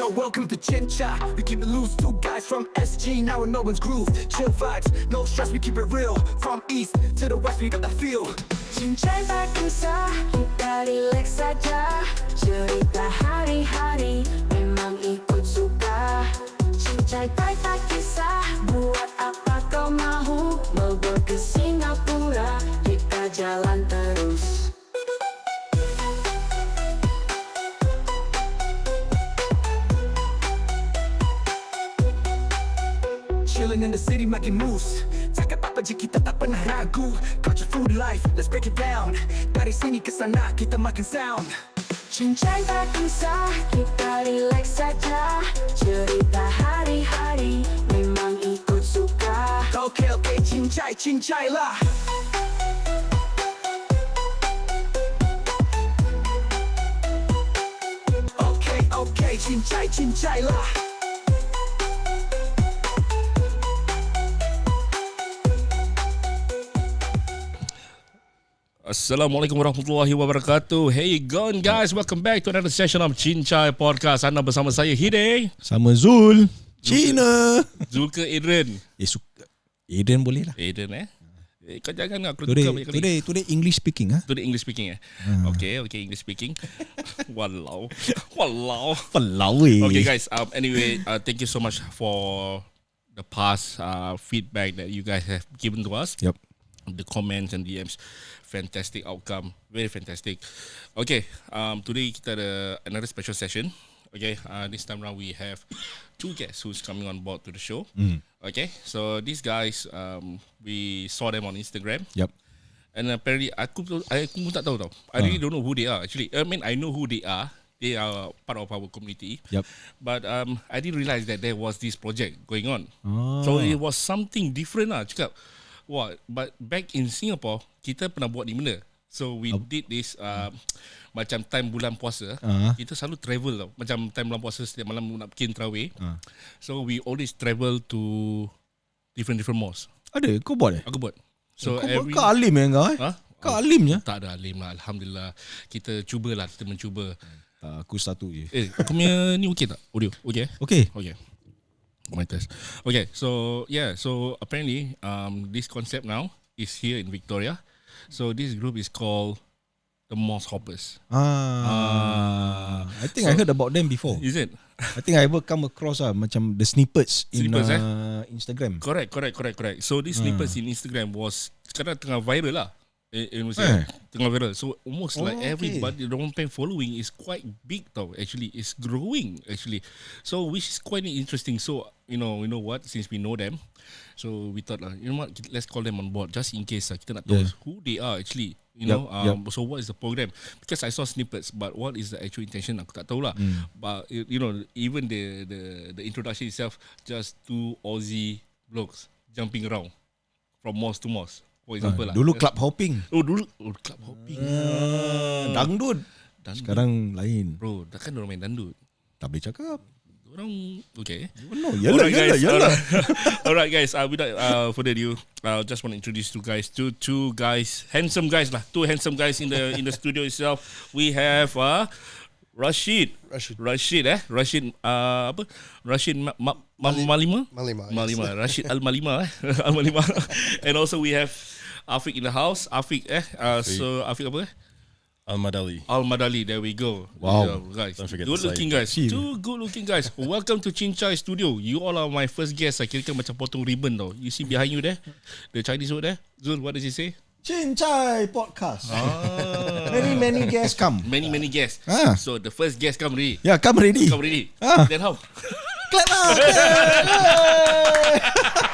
Yo, welcome to Chincha. We keep it loose, two guys from SG, now in Melbourne's groove. Chill vibes, no stress, we keep it real. From east to the west, we got that feel. Cincai tak kisah, kita relax saja. Cerita hari-hari, memang ikut suka. Cincai tak kisah, buat apa kau mahu. Melbourne ke Singapura, kita jalan terus. Chilling in the city, making moves. Cakap apa je kita tak pernah ragu. Culture, food, life, let's break it down. Dari sini ke sana, kita makin sound. Cincai tak kisah, kita relax saja. Cerita hari-hari, memang ikut suka. Okay, cincai lah. Okay, cincai lah. Assalamualaikum warahmatullahi wabarakatuh. Hey gone guys, welcome back to another session of Cincai Podcast. Anda bersama saya Hide, sama Zul, Cina. Zul ke Adrian? Adrian boleh lah. Adrian kau jangan aku tukar banyak kali. Today English speaking Today English speaking Okay, English speaking. Walau. Okay guys, anyway, thank you so much for the past feedback that you guys have given to us. Yep. The comments and DMs, fantastic outcome, very fantastic. Okay, today kita ada another special session. Okay, this time round we have two guests who's coming on board to the show. Okay, so these guys, we saw them on Instagram. Yep. And apparently, aku pun tak tahu tau. I really don't know who they are actually. I mean, I know who they are. They are part of our community. Yep. But I didn't realize that there was this project going on. So it was something different lah. Cakap, wah, but back in Singapore, kita pernah buat ni benda. So we did this macam time bulan puasa. Kita selalu travel tau. Macam time bulan puasa setiap malam nak bikin tarawih. So we always travel to different mosques. Ada, kau buat Aku buat. So kau alim kau Kau alimnya? Tak ada alim lah, Alhamdulillah. Kita cubalah, kita mencuba. Aku satu je. Aku punya ni okey tak? Audio? Okay? Okay. My test. Okay, so yeah, so apparently this concept now is here in Victoria. So this group is called the Mosque Hoppers. I think I heard about them before. Is it? I think I ever come across macam the snippets in Instagram. Correct. So these snippets in Instagram was sekarang tengah viral lah. Tengah viral. So almost like everybody, the one following is quite big tau. Actually, it's growing actually. So which is quite interesting. So you know what? Since we know them, so we thought you know what? Let's call them on board just in case kita nak tahu who they are actually. You know, so what is the program? Because I saw snippets, but what is the actual intention? Aku tak tahu lah. But you know, even the introduction itself, just two Aussie blokes jumping around from mosque to mosque. For example lah. Dulu club hopping. Dulu club hopping. Dangdut. Sekarang lain. Bro, takkan orang main dangdut. Tak boleh cakap. Orang okay. Yalah. Alright guys, without further ado, I just want to introduce two guys, handsome guys lah. Two handsome guys in the studio itself. We have Rashid Malima. Rashid Al-Malima Al-Malima. And also we have Afiq in the house. Afiq so Afiq apa? Al-Madali, there we go. Wow. Guys, good looking guys. Two good looking guys. Welcome to Cincai Studio. You all are my first guests. I kira macam potong ribbon tau. You see behind you there, the Chinese word there. Zul, what does he say? Cincai Podcast. Many guests come. Many guests. So the first guest come ready. Yeah, come ready. Then how? Clap lah.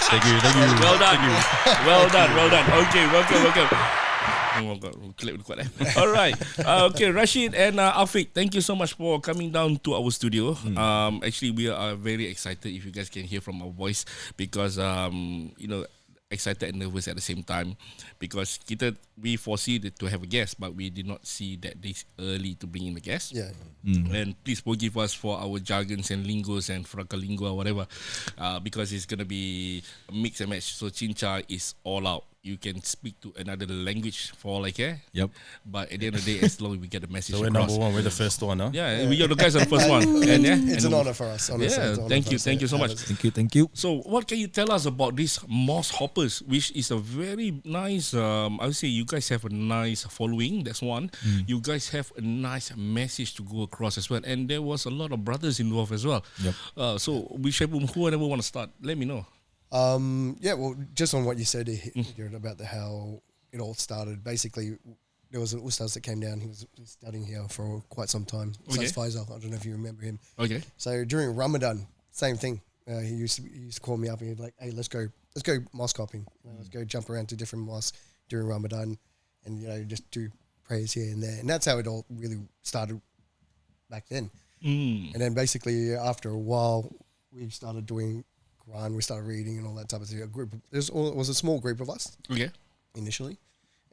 Thank you. Well done. Okay, welcome. Oh God, clap kuat Alright. Okay, Rashid and Afiq, thank you so much for coming down to our studio. Actually, we are very excited if you guys can hear from our voice because excited and nervous at the same time because we foresee to have a guest, but we did not see that this early to bring in the guest. Yeah. And please forgive us for our jargons and lingos and frakalingo or whatever, because it's gonna be a mix and match. So Cincai is all out. you can speak to another language for all I care. Yep. But at the end of the day, as long as we get the message So we're across. number one. We're the first one, huh? Yeah, we are the guys on the first one. And It's an honor for us. Honestly. Yeah, It's an honor thank for you, us thank to you so have much. it. Thank you. So, what can you tell us about these Mosque Hoppers, which is a very nice, I would say you guys have a nice following, that's one. You guys have a nice message to go across as well. And there was a lot of brothers involved as well. Yep. So, whoever want to start, let me know. Yeah, well, just on what you said here about how it all started. Basically, there was an ustaz that came down. He was studying here for quite some time. Okay. Ustaz Faisal. I don't know if you remember him. Okay. So during Ramadan, same thing. He used to call me up and he'd like, "Hey, let's go mosque hopping. Let's go jump around to different mosques during Ramadan, and just do prayers here and there." And that's how it all really started back then. And then basically after a while, we started doing Quran. We started reading and all that type of thing. It was a small group of us. Okay. Initially,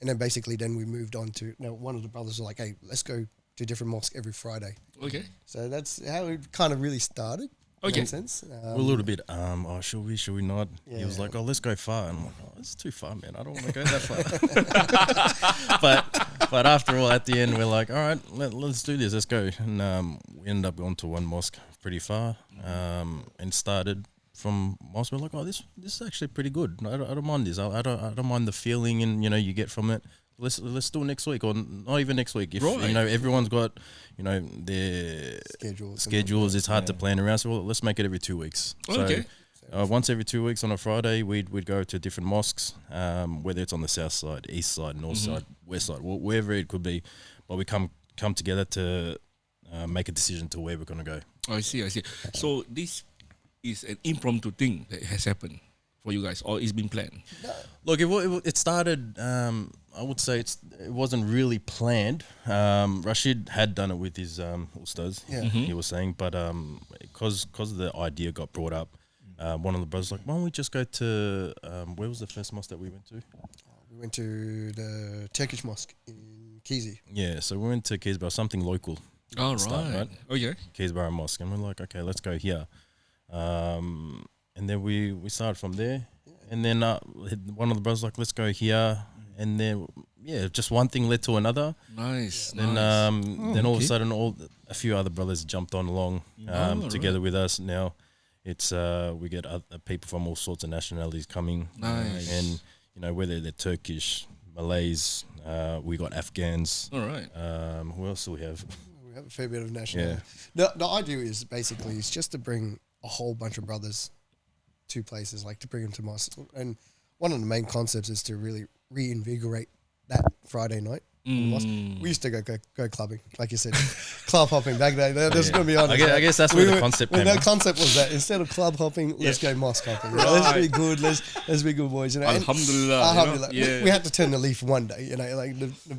and then basically then we moved on to one of the brothers was like, "Hey, let's go to different mosques every Friday." Okay. So that's how it kind of really started. Okay. In that sense. We're a little bit, should we not? He was Yeah. like, let's go far. And I'm like, it's too far, man. I don't want to go that far. but after all, at the end, we're like, all right, let's do this. Let's go. And we ended up going to one mosque pretty far, and started from mosque. We're like, this is actually pretty good. I don't mind this. I don't mind the feeling and you get from it. Let's do it next week, or not even next week. If everyone's got their schedules, it's hard to plan around. So let's make it every 2 weeks. Okay. So once every 2 weeks on a Friday, we'd go to different mosques, whether it's on the south side, east side, north side, west side, wherever it could be. But we come together to make a decision to where we're going to go. I see. So this is an impromptu thing that has happened for you guys, or it's been planned? Look, it started. I would say it wasn't really planned. Rashid had done it with his ustaz. Yeah. He was saying, but because the idea got brought up, one of the brothers was like, why don't we just go to where was the first mosque that we went to? We went to the Turkish mosque in Kizzy. Yeah, so we went to Keysborough, something local. All Start, right. Okay. Keysborough Mosque, and we're like, okay, let's go here. And then we started from there, and then one of the brothers like, let's go here, and then just one thing led to another. Nice. Then then all of a sudden, a few other brothers jumped on along together with us. Now it's we get other people from all sorts of nationalities coming. Nice. And whether they're Turkish, Malays, we got Afghans. All right. Who else do we have? We have a fair bit of nationality. The idea is basically it's just to bring a whole bunch of brothers to places, like to bring them to mosque. And one of the main concepts is to really reinvigorate that Friday night. In the mosque. We used to go clubbing, like you said, club hopping back then. There's going to be honest. I guess that's where the concept came The from. concept was that instead of club hopping, let's go mosque hopping. Let's be good. Let's be good boys. And Alhamdulillah. Alhamdulillah. Yeah. We had to turn the leaf one day. Like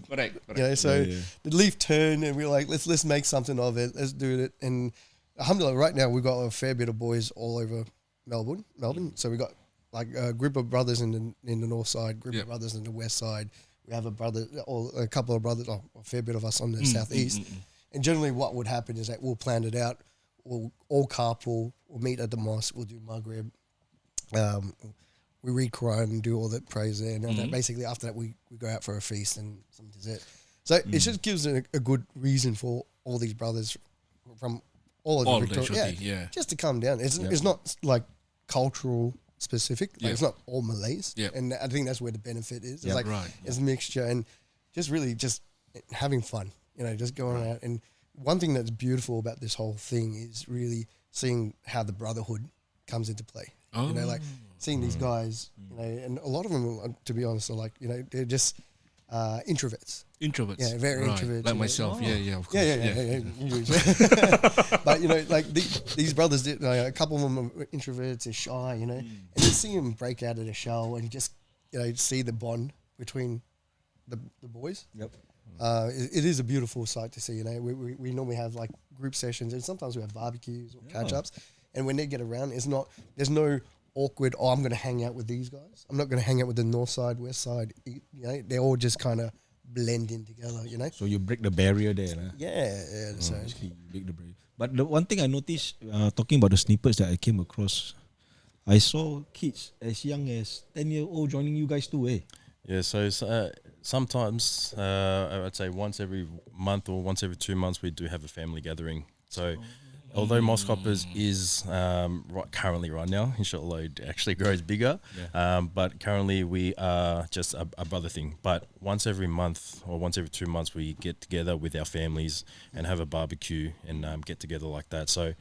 Correct. so the leaf turned, and we were like, let's make something of it. Let's do it. And alhamdulillah, right now we've got a fair bit of boys all over Melbourne. So we got like a group of brothers in the north side, group of brothers in the west side. We have a couple of brothers, a fair bit of us on the southeast. And generally what would happen is that we'll plan it out. We'll all carpool. We'll meet at the mosque. We'll do Maghrib. We read Quran and do all that praise there. And then basically after that, we go out for a feast and some dessert. So it just gives a good reason for all these brothers from all over Victoria. Just to come down. It's not like cultural specific. Like it's not all Malays. And I think that's where the benefit is. It's it's a mixture and just really just having fun, just going out. And one thing that's beautiful about this whole thing is really seeing how the brotherhood comes into play. Like seeing these guys, and a lot of them, to be honest, are like, they're just introverts. Introverts. Yeah, very introverts. Like myself. Yeah, of course. Yeah. But like these brothers, a couple of them are introverts, they're shy, and you see them break out of their shell and just see the bond between the boys. Yep. It is a beautiful sight to see. We normally have like group sessions, and sometimes we have barbecues or catch ups. And when they get around, there's no awkward. Oh, I'm going to hang out with these guys. I'm not going to hang out with the north side, west side. They all just kind of blend in together. So you break the barrier there, lah. So Actually, you break the barrier. But the one thing I noticed, talking about the snippets that I came across, I saw kids as young as 10-year-old joining you guys too, eh? Yeah, so sometimes I would say once every month or once every 2 months we do have a family gathering. So although Mosque Hoppers is currently right now, inshallah it actually grows bigger, but currently we are just a brother thing. But once every month or once every 2 months we get together with our families and have a barbecue and get together like that. So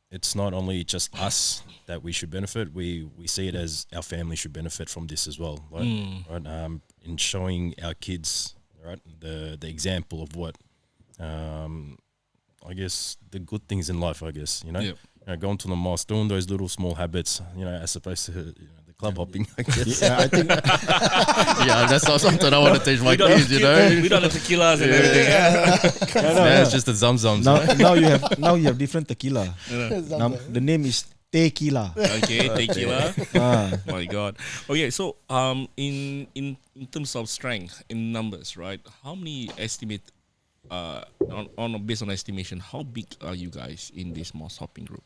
it's not only just us that we should benefit. We see it as our family should benefit from this as well, right? In showing our kids, right, the example of what, I guess, the good things in life. I guess you know, going to the mosque, doing those little small habits, as opposed to the club hopping. I guess. Yeah, I think That's not something I want to teach my kids. We don't have tequilas and everything. It's just the zamzams. now you have different tequila. Now, the name is tequila. Okay, tequila. My God. Okay, so in terms of strength in numbers, right? How many estimate based on estimation? How big are you guys in this mosque hopping group?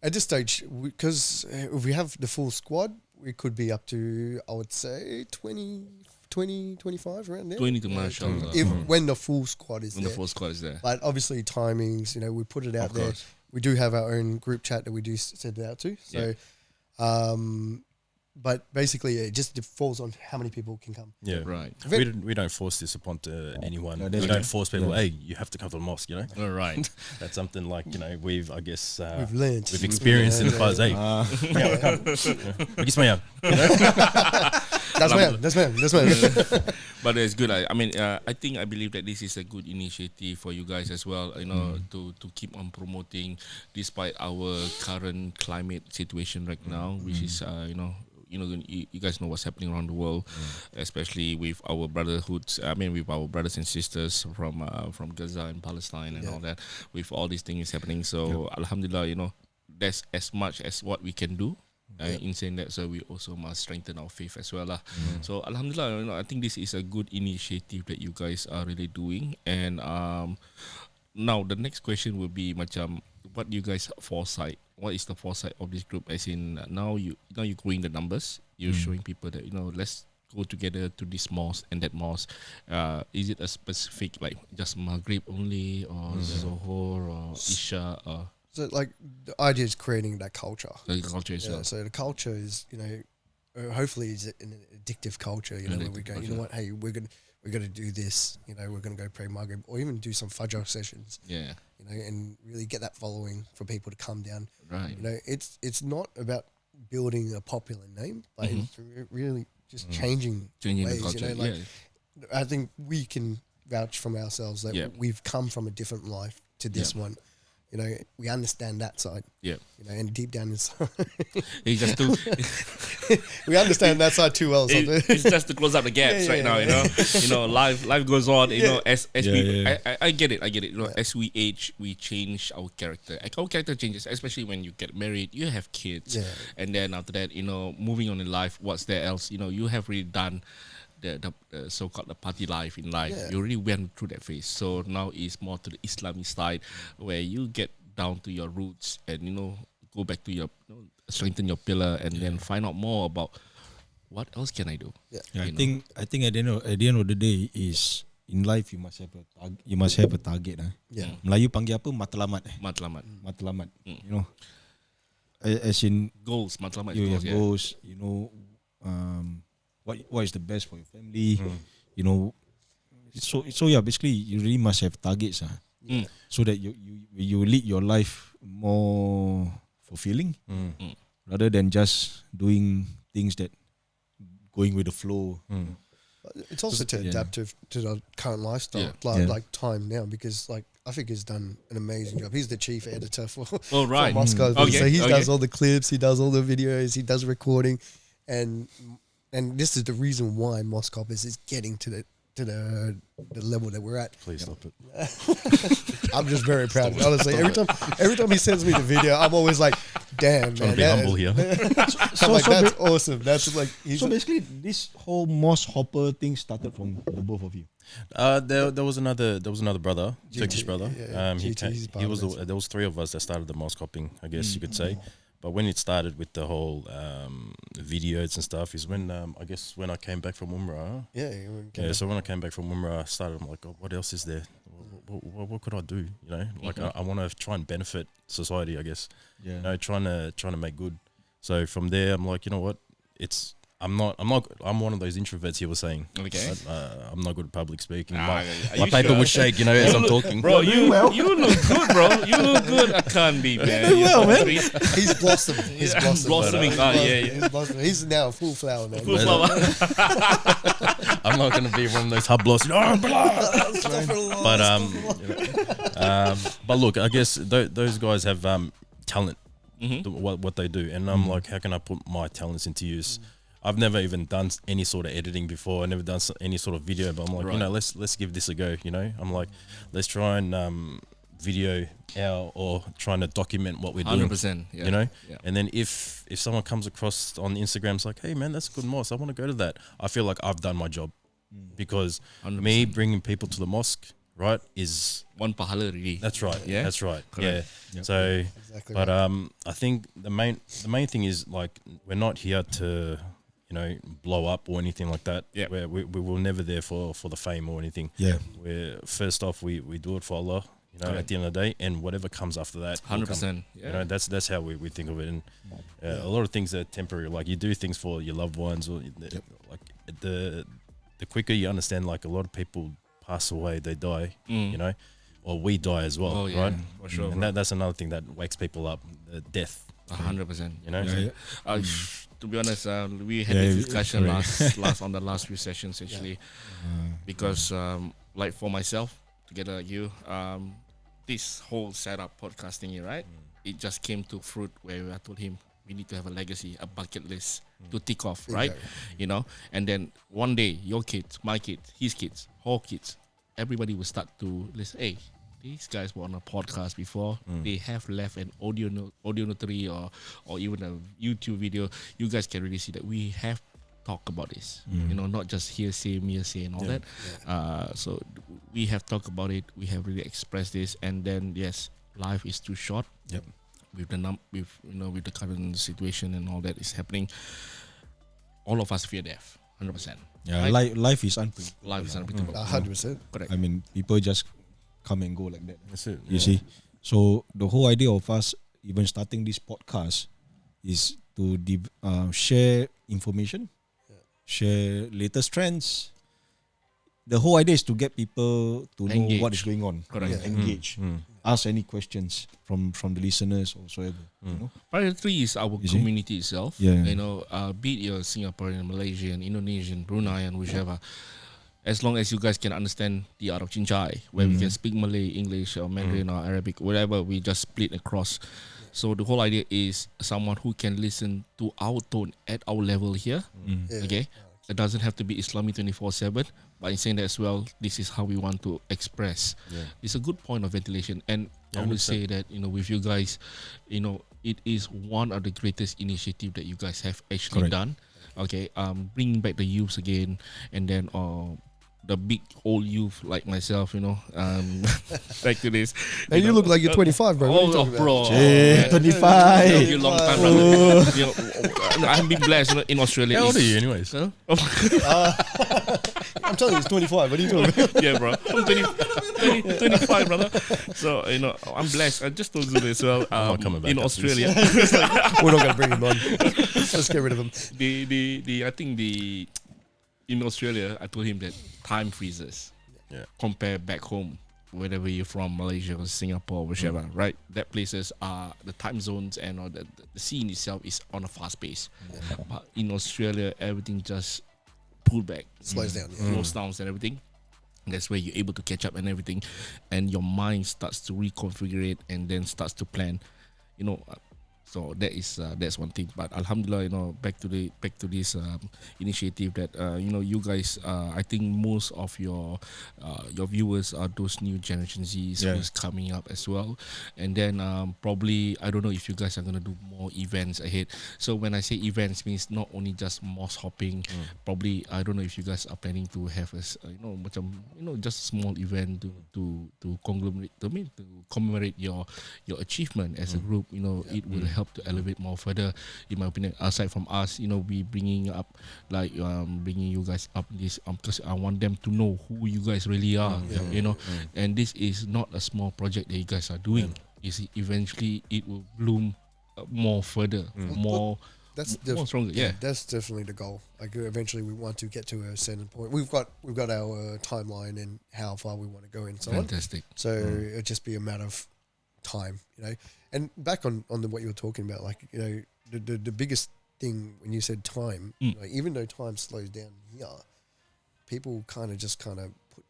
At this stage, because if we have the full squad, we could be up to, I would say, 20, 25 around there. 20 to mashallah. When the full squad is When there. the full squad is there. But obviously timings, we put it out there. course. We do have our own group chat that we do send it out to. So, but basically it just falls on how many people can come. Yeah, Right. We don't force this upon anyone. We don't force people. Hey, you have to come to the mosque. All right. That's something like we've I guess We've learned. we've experienced in the past. Hey, come. That's man. But it's good. I believe that this is a good initiative for you guys as well. To keep on promoting, despite our current climate situation right now, which is you guys know what's happening around the world, especially with our brotherhoods. With our brothers and sisters from Gaza and Palestine and all that. With all these things happening, so Alhamdulillah, that's as much as what we can do. In saying that, so we also must strengthen our faith as well, lah. So Alhamdulillah, I think this is a good initiative that you guys are really doing. And now the next question will be, what you guys foresight? What is the foresight of this group? As in, now you're growing the numbers. You're showing people that let's go together to this mosque and that mosque. Is it a specific like just Maghrib only, or Zohor, or Isha, or? So the idea is creating that culture. The culture itself. So the culture is, hopefully it's an addictive culture, where we go, you know what, hey, we're gonna do this, we're gonna go pray Maghrib or even do some Fajr sessions. Yeah. And really get that following for people to come down. Right. It's not about building a popular name, but it's really just changing the ways, culture. I think we can vouch from ourselves that we've come from a different life to this one. We understand that side. Yeah. And deep down inside, It's just to we understand that side too well. it's just to close up the gaps right now. Life goes on. As we, I get it. As we age, we change our character. Our character changes, especially when you get married, you have kids, and then after that, moving on in life. What's there else? You have really done the so-called the party life in life. You already went through that phase. So now it's more to the Islamic side, where you get down to your roots and go back to your strengthen your pillar, and then find out more about what else can I do. I think at the end of the day is in life you must have a target. Melayu panggil apa? Matlamat. Matlamat. As in Goals. Matlamat you is have goals. goals. What is the best for your family? So basically you really must have targets, so that you lead your life more fulfilling, rather than just doing things that going with the flow. It's also to adapt to the current lifestyle, like time now, because I think he's done an amazing job. He's the chief editor for Mosque Hoppers. So he does all the clips, he does all the videos, he does recording, and this is the reason why Mosque Hoppers is getting to the level that we're at. Please stop it. I'm just very proud. Honestly, every time he sends me the video, I'm always like, "Damn, Trying man, to be humble here. that's awesome." That's like so basically, this whole Mosque Hopper thing started from the both of you. There was another brother, GT, Turkish brother. GT, he's There was three of us that started the mosque hopping, I guess you could say. But when it started with the whole videos and stuff is when I guess when I came back from Umrah. So when I came back from Umrah, I started. I'm like, oh, what else is there? What could I do? You know, like I want to try and benefit society. I guess. Yeah. You know, trying to make good. So from there, I'm like, you know what? I'm one of those introverts you were saying. Okay. I'm not good at public speaking. Are My you paper sure? would shake, you know, as I'm talking. Bro, you look good, bro. You look good. I can't be, man. He's blossoming. He's blossoming. Blossoming. He's blossoming. He's now a full flower, man. Full flower. I'm not going to be one of those hub blossoms. But look, I guess those guys have talent. What they do, and I'm like, how can I put my talents into use? I've never even done any sort of editing before. I've never done any sort of video, but I'm like, you know, let's give this a go. You know, I'm like, let's try and video our or trying to document what we're doing. 100%. Yeah. You know, Yeah. and then if someone comes across on Instagram, it's like, hey man, that's a good mosque. I want to go to that. I feel like I've done my job because 100%. me bringing people to the mosque, right, is One pahala really. that's right. Yeah? That's right. Correct. Yeah. So, Exactly but right. I think the main thing is like we're not here to, you know, blow up or anything like that. Yeah. We were never there for the fame or anything. Yeah. We're first off we do it for Allah. You know, at the end of the day, and whatever comes after that, will come. 100%. You know, that's how we think of it. And a lot of things are temporary. Like you do things for your loved ones, or like the quicker you understand. Like a lot of people pass away, they die. You know, or we die as well, Oh, yeah, right? for sure, And bro. that's another thing that wakes people up. Death. 100%. You know. To be honest, we had Yeah, this discussion correct. last on the last few sessions actually, because like for myself, together like you, this whole setup podcasting here, right? It just came to fruit where I told him we need to have a legacy, a bucket list to tick off, right? You know, and then one day your kids, my kids, his kids, our kids, everybody will start to listen. Hey, these guys were on a podcast before. They have left an audio notary or even a YouTube video. You guys can really see that we have talked about this. You know, not just hearsay, and all that. So we have talked about it. We have really expressed this, and then yes, life is too short. Yep. With the current situation and all that is happening, all of us fear death. 100%. Yeah, Right? life is unpredictable. Life is unpredictable. 100%. Correct. I mean, people just come and go like that. That's it. You see, so the whole idea of us even starting this podcast is to share information, share latest trends. The whole idea is to get people to know Engage. what is going on. Correct. Engage. Ask any questions from the listeners or whatsoever. You know? Priority is our You see? community itself. Yeah. You know, be it you're Singaporean, Malaysian, Indonesian, Bruneian, whichever. As long as you guys can understand the art of Cincai, where we can speak Malay, English, or Mandarin, or Arabic, whatever, we just split across. So the whole idea is someone who can listen to our tone at our level here. Okay, it doesn't have to be Islami 24/7, but in saying that as well, this is how we want to express. It's a good point of ventilation, and I would say that with you guys, it is one of the greatest initiative that you guys have actually Correct. done. Okay, bringing back the youths again, and then the big old youth like myself, back to this. And you look like you're 25, bro. What are you talking about? bro. Hey, 25. You long time, brother. I have been blessed in Australia. How old are It's- you, anyways? Huh? I'm telling you, he's 25. What are you talking about? Yeah, bro. I'm 25, brother. So, I'm blessed. I just told you as well. not coming back In after this. Australia, We're not going to bring him on. Let's get rid of him. in Australia, I told him that time freezes. Yeah. Compare back home, wherever you're from, Malaysia or Singapore, whichever, right? That places are the time zones and or the scene itself is on a fast pace. But in Australia, everything just pulled back, Slows down. Yeah. slows down and everything. That's where you're able to catch up and everything, and your mind starts to reconfigure it and then starts to plan. So that's one thing. But Alhamdulillah, back to this initiative that you guys. I think most of your viewers are those new Generation Zs who's coming up as well. And then probably I don't know if you guys are gonna do more events ahead. So when I say events, means not only just mosque hopping. Probably I don't know if you guys are planning to have just a small event to conglomerate to commemorate your achievement as a group. It will help to elevate more further. In my opinion, aside from us, we bringing up bringing you guys up this because I want them to know who you guys really are. And this is not a small project that you guys are doing. You see, eventually it will bloom more further, more stronger. Yeah, that's definitely the goal. Like eventually, we want to get to a certain point. We've got our timeline and how far we want to go and so fantastic. on. So it'll just be a matter of time, And back on what you were talking about, like the biggest thing when you said time, even though time slows down here, people kind of put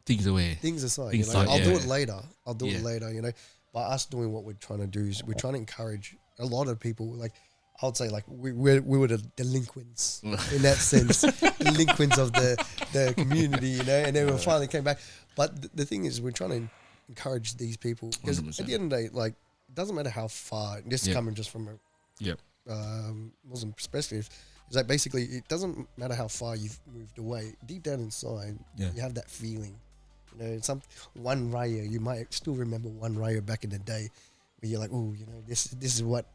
things away, things aside. Things I'll do aside, it later. By us doing what we're trying to do is we're trying to encourage a lot of people. Like I would say, like we were the delinquents in that sense, delinquents of the community, and then we finally came back. But the thing is, we're trying to encourage these people because at the end of the day, like it doesn't matter how far. This is coming just from a Muslim perspective. It's like basically it doesn't matter how far you've moved away. Deep down inside, you have that feeling. One raya, you might still remember one raya back in the day, where you're like, oh, this is what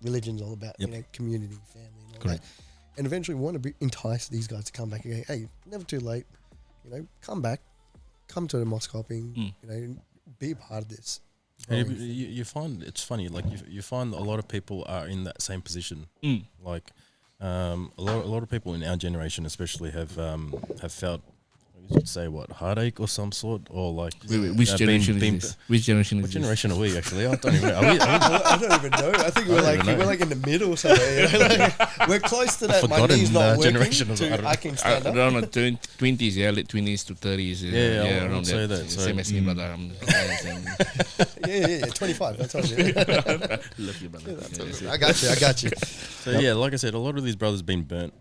religion's all about. Community, family, and all that. And eventually, we want to entice these guys to come back again. Hey, never too late. Come back, come to the mosque hopping. Be a part of this. And you find it's funny, like you find a lot of people are in that same position. Like a lot of people in our generation, especially, have felt, you should say, heartache or some sort, or like which generation is this? Which generation is What generation this? are we actually? I don't even know. I don't even know. I think we're like in the middle somewhere. We're close to that. My knee's not working. Generation of, I can stand up. Around the 20s, late 20s to 30s. I around would say that. Same as me, brother. Yeah. 25. That's what I Love you, brother. I got you. So like I said, a lot of these brothers been burnt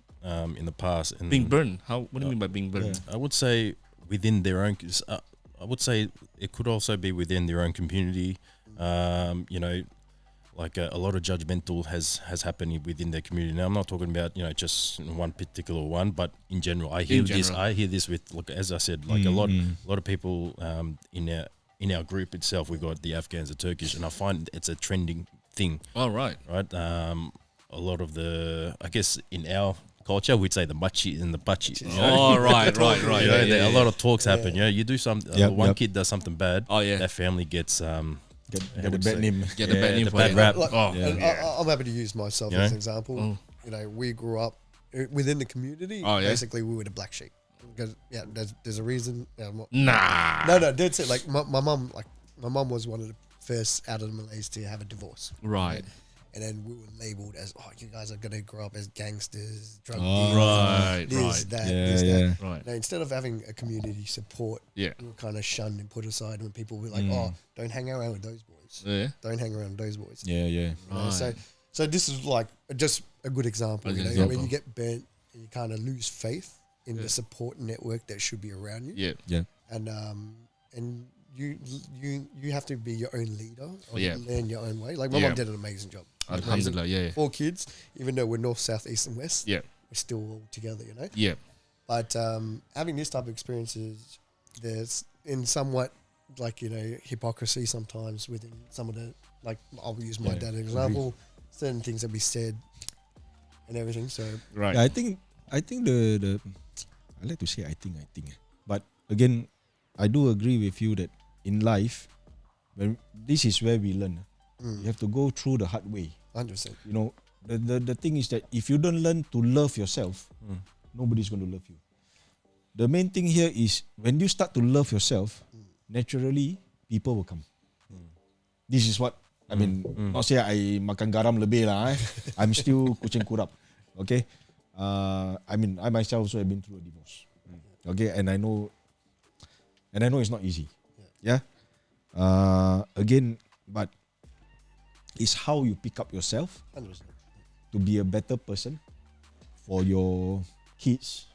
in the past. And Being burned? What do you mean by being burned? I would say within their own. I would say it could also be within their own community. Like a lot of judgmental has happened within their community. Now I'm not talking about just one particular one, but in general, I hear this with, look, as I said, like a lot of people in our group itself. We got the Afghans, the Turkish, and I find it's a trending thing. All right. A lot of I guess in our culture, we'd say the machi and the bachi. Oh, right. A lot of talks happen. You do something. One kid does something bad. Oh, yeah. That family gets Get a bad name. Get a bad name for bad it. rap. I'm happy to use myself as an example. We grew up within the community. Basically, we were the black sheep. Because there's a reason. Nah. No, that's it. Like my mom was one of the first out of the Malays to have a divorce. Right. And then we were labelled as, you guys are going to grow up as gangsters, drug dealers, that. Right. Now, instead of having a community support, we were kind of shunned and put aside when people were like, don't hang around with those boys. Yeah. Don't hang around with those boys. Yeah. So this is like just a good example. When you get burnt, you kind of lose faith in the support network that should be around you. Yeah. And you have to be your own leader or learn your own way. Like my mom did an amazing job. Alhamdulillah, 4 kids, even though we're north, south, east, and west. Yeah. We're still all together, Yeah. But having this type of experiences, there's in somewhat like hypocrisy sometimes within some of the, like, I'll use my dad as an example. Certain things that we said and everything. So right. Yeah, I think the I like to say I think, but again, I do agree with you that in life, when this is where we learn. You have to go through the hard way. 100%. The thing is that if you don't learn to love yourself, nobody's going to love you. The main thing here is when you start to love yourself, naturally people will come. This is what I mean. Not say I makan garam lebih lah. I'm still kucing kurap. Okay. I myself also have been through a divorce. Okay, and I know it's not easy. Yeah. Again, but it's how you pick up yourself 100%. to be a better person for your kids,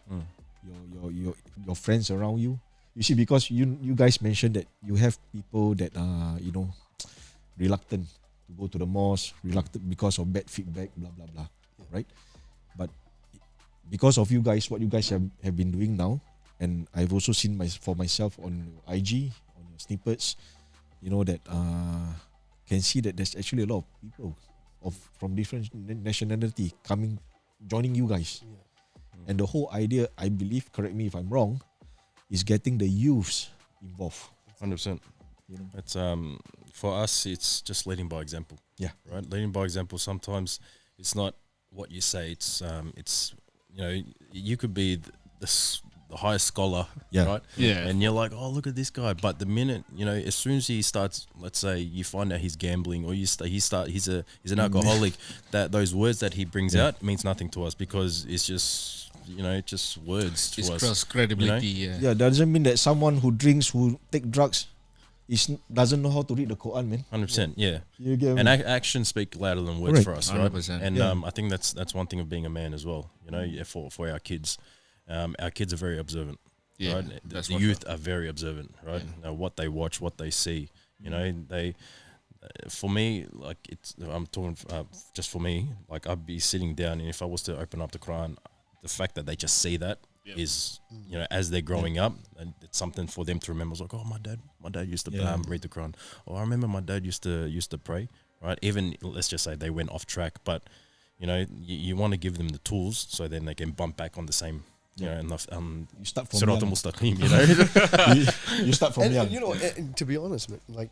your friends around you. You see, because you guys mentioned that you have people that are reluctant to go to the mosque, reluctant because of bad feedback, blah blah blah, right? But because of you guys, what you guys have been doing now, and I've also seen for myself on IG, on your snippets, that can see that there's actually a lot of people from different nationality joining you guys. And the whole idea, I believe, correct me if I'm wrong, is getting the youths involved. 100%. It's for us, it's just leading by example. Yeah. Right. Leading by example. Sometimes it's not what you say. It's you could be the highest scholar. Yeah. Right. Yeah. And you're like, oh, look at this guy. But the minute as soon as he starts, let's say you find out he's gambling, or he's an alcoholic, that those words that he brings out means nothing to us, because it's just just words to It's us. cross credibility. Yeah, doesn't mean that someone who drinks, who take drugs, doesn't know how to read the Quran, man. 100%. Yeah. You get me? And actions speak louder than words Correct. for us, right? 100%. And Yeah. I think that's one thing of being a man as well. For our kids, our kids are very observant. Yeah, Right? that's The for youth are very observant, right? What they watch, what they see. They. For me, like I'm talking just for me. Like I'd be sitting down, and if I was to open up the Quran, the fact that they just see that is, as they're growing up, and it's something for them to remember. It's like, oh, my dad used to read the Quran. Or I remember my dad used to pray. Right? Even let's just say they went off track, but you want to give them the tools so then they can bump back on the same. And You start from Sirat young. al-Mustaqim, you start from young. And, and to be honest, man, like,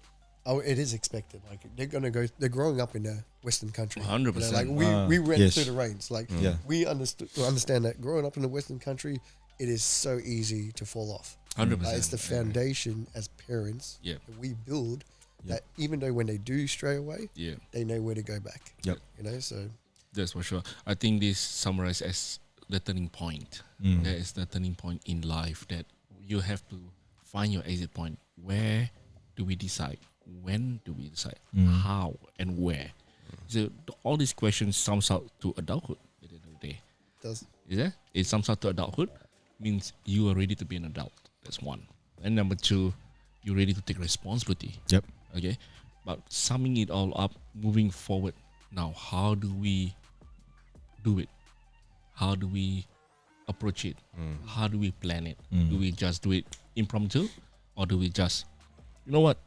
it is expected. Like they're growing up in a Western country. 100%. Like we went yes. through the rains. Like Yeah. we understand that growing up in a Western country, it is so easy to fall off. 100%. It's the foundation as parents Yeah. that we build. That even though when they do stray away, Yeah, they know where to go back. Yep. So that's for sure. I think this summarized as the turning point. That is the turning point in life, that you have to find your exit point. Where do we decide? When do we decide? How and where? So all these questions sums out to adulthood at the end of the day. does Is that? It sums out to adulthood, means you are ready to be an adult. That's one. And number two, you're ready to take responsibility. Yep. Okay. But summing it all up, moving forward, now how do we do it? How do we approach it? How do we plan it? Do we just do it impromptu, or do we just, you know what?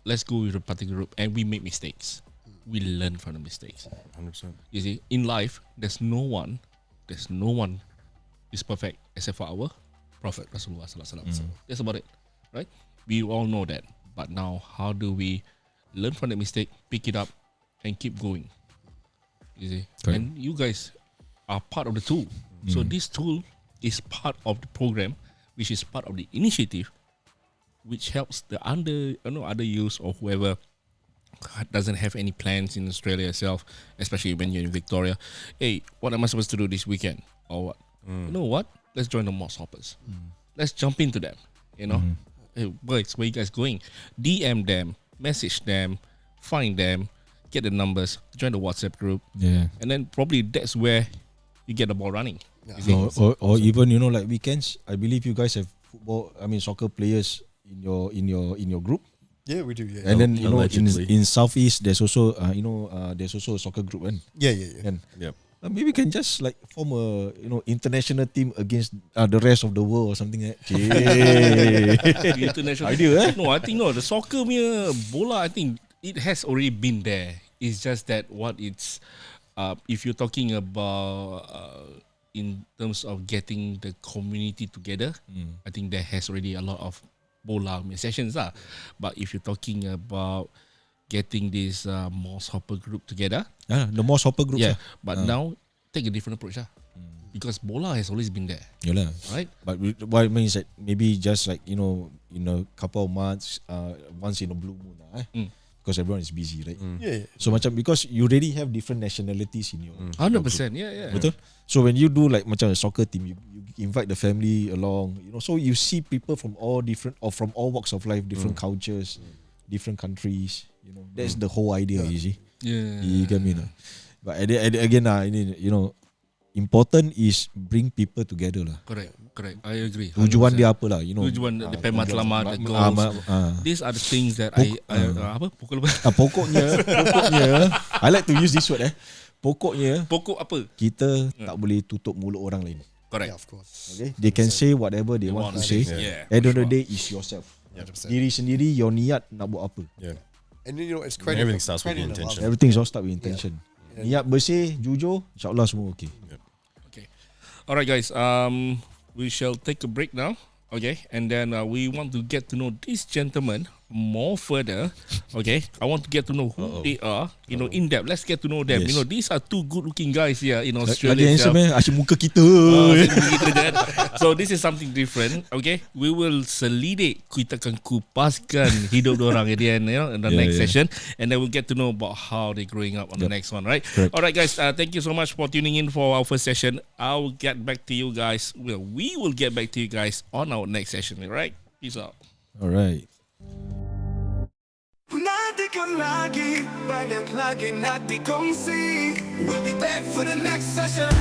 Let's go with a particular group, and we make mistakes. We learn from the mistakes. 100%. You see, in life, there's no one is perfect except for our Prophet Rasulullah Sallallahu Alaihi Wasallam. That's about it, right? We all know that. But now, how do we learn from the mistake, pick it up, and keep going? You see, Correct. and you guys are part of the tool. So this tool is part of the program, which is part of the initiative, which helps the other youths or whoever doesn't have any plans in Australia itself, especially when you're in Victoria. Hey, what am I supposed to do this weekend? Or what? You know what? Let's join the Mosque Hoppers. Let's jump into them. Hey, boys, where you guys going? DM them, message them, find them, get the numbers, join the WhatsApp group, Yeah. and then probably that's where you get the ball running. You see? Or even like weekends. I believe you guys have soccer players in your group. yeah, we do. Yeah, And then Allegedly. in Southeast there's also there's also a soccer group, and yeah. and Yep. maybe we can just like form a international team against the rest of the world or something like that. International Idea, eh? No, I think the soccer punya bola, I think it has already been there. It's just that what it's if you're talking about in terms of getting the community together, I think there has already a lot of bola sessions lah. But if you're talking about getting this Mosque Hopper group together, The Mosque Hopper group. yeah. But now take a different approach lah. Because bola has always been there, Yeah. right? But what it means that maybe just like in a couple of months, once in a blue moon, because everyone is busy, right? Yeah. So because you already have different nationalities in your 100%, yeah. betul? So when you do like macam a soccer team, you invite the family along, so you see people from all walks of life, different cultures, different countries. That's the whole idea. You see, Yeah. you get me, no? But again, important is bring people together lah. Correct. I agree. Tujuan 100%. dia apa lah, Tujuan the matlamat, the goals. These are the things that pukul apa? Pokoknya I like to use this word pokoknya Pokok apa? kita tak boleh tutup mulut orang lain. Correct. Yeah, of course. Okay, they can say whatever they want to say. Yeah. At the end of the day is yourself. 100%. Diri sendiri, your niat nak buat apa. Yeah. And you know it's credit. Everything starts with the credit and love. intention. Everything's all start with intention. Niat bersih, jujur, insyaAllah semua okay. Okay. All right, guys. We shall take a break now. Okay, and then we want to get to know this gentleman more further. Okay, I want to get to know who they are. You know, in depth. Let's get to know them. Yes. You know, these are two good-looking guys here in Lagi Australia. handsome asyik muka kita. So this is something different. Okay, we will selidik, kita akan kupaskan hidup dorang at the end, you know, in the next session, and then we'll get to know about how they're growing up on the next one, right? Correct. All right, guys. Thank you so much for tuning in for our first session. I'll get back to you guys. Well, we will get back to you guys on our next session. All right, peace out. Alright. Nantikan lagi, banyak lagi nak dikongsi. We'll be back for the next session.